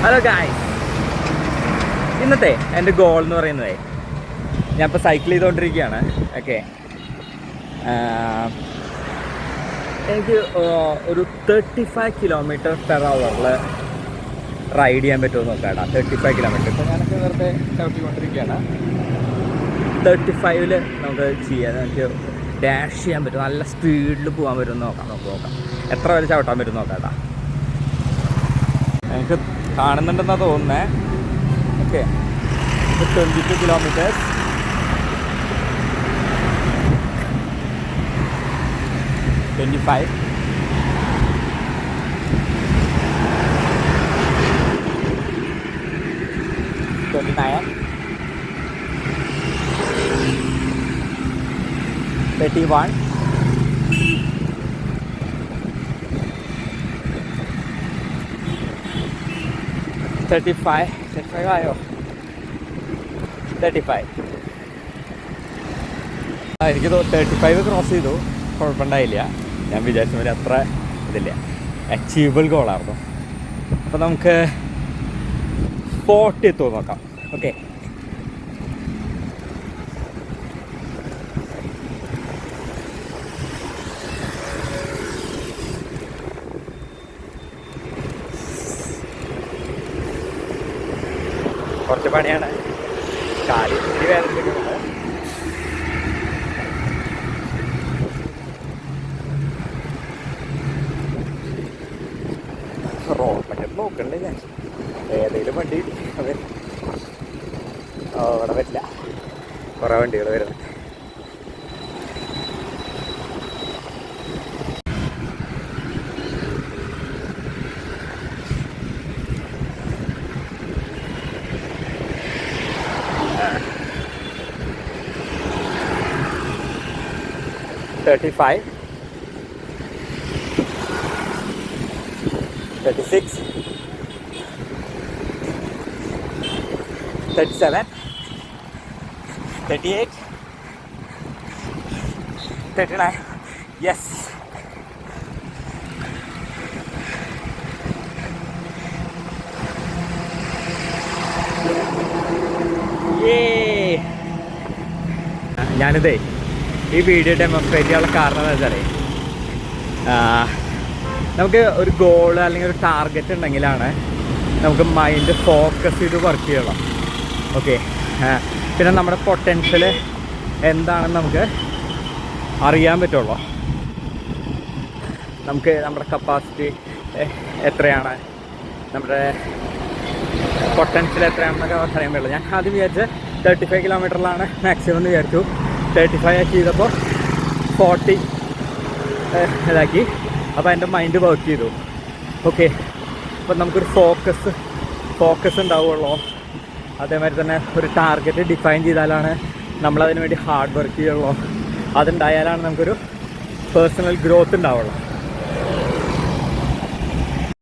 Hello guys, ഇന്നത്തെ എൻ്റെ goal എന്ന് പറയുന്നത് ഞാനിപ്പോൾ സൈക്കിൾ ചെയ്തുകൊണ്ടിരിക്കുകയാണ്. ഓക്കെ, എനിക്ക് ഒരു 35 km/h റൈഡ് ചെയ്യാൻ പറ്റുമോ നോക്കാം. 35 km ഇപ്പോൾ ഞാനൊക്കെ വെറുതെ ചവിട്ടിക്കൊണ്ടിരിക്കുകയാണ്. 35-ൽ നമുക്ക് ചെയ്യാം, നമുക്ക് ഡാഷ് ചെയ്യാൻ പറ്റും, നല്ല സ്പീഡിൽ പോകാൻ പറ്റുമെന്ന് നോക്കാം. എത്ര വരെ ചവിട്ടാൻ പറ്റും നോക്കാം. എനിക്ക് കാണുന്നുണ്ടെന്നാണ് തോന്നുന്നത്. ഓക്കെ, 22 km, 25, 29, 31, 35 ആയോ? 35. എനിക്ക് 35 ക്രോസ് ചെയ്തു, കുഴപ്പമുണ്ടായില്ല. ഞാൻ വിചാരിച്ച പോലെ അത്ര ഇതില്ല, അച്ചീവബിൾ ഗോളായിരുന്നു. അപ്പോൾ നമുക്ക് 40 എത്തുമോ നോക്കാം. ഓക്കെ, കുറച്ച് പണിയാണ്, കാലിൽ വേദനിപ്പിക്കുന്നത്. റോഡ് പറ്റി നോക്കണ്ടേ ഞാൻ, ഏതെങ്കിലും വണ്ടി അത് അവിടെ പറ്റില്ല, കുറേ വണ്ടികൾ വരുന്നത്. $35, $36, $37, $38, $39. Yes. ഞാനിതേ ഈ വീഡിയോ ഡെമോൺസ്ട്രേറ്റ് ചെയ്യാനുള്ള കാരണം എന്താ വെച്ചാൽ, നമുക്ക് ഒരു ഗോൾ അല്ലെങ്കിൽ ഒരു ടാർഗറ്റ് ഉണ്ടെങ്കിലാണ് നമുക്ക് മൈൻഡ് ഫോക്കസ് ചെയ്ത് വർക്ക് ചെയ്യണം. ഓക്കെ, പിന്നെ നമ്മുടെ പൊട്ടൻഷ്യൽ എന്താണെന്ന് നമുക്ക് അറിയാൻ പറ്റുള്ളൂ. നമുക്ക് നമ്മുടെ കപ്പാസിറ്റി എത്രയാണ്, നമ്മുടെ പൊട്ടൻഷ്യൽ എത്രയാണെന്നൊക്കെ അറിയാൻ പറ്റുള്ളൂ. ഞാൻ ആദ്യം വിചാരിച്ച് 35 km മാക്സിമം എന്ന് വിചാരിച്ചു. 35 ആക്കി ചെയ്തപ്പോൾ 40 ഇതാക്കി. അപ്പോൾ എൻ്റെ മൈൻഡ് വർക്ക് ചെയ്തു. ഓക്കെ, അപ്പോൾ നമുക്കൊരു ഫോക്കസ് ഉണ്ടാവുള്ളൂ. അതേമാതിരി തന്നെ ഒരു ടാർഗറ്റ് ഡിഫൈൻ ചെയ്താലാണ് നമ്മളതിന് വേണ്ടി ഹാർഡ് വർക്ക് ചെയ്യുള്ളൂ. അതുണ്ടായാലാണ് നമുക്കൊരു പേഴ്സണൽ ഗ്രോത്ത് ഉണ്ടാവുള്ളൂ.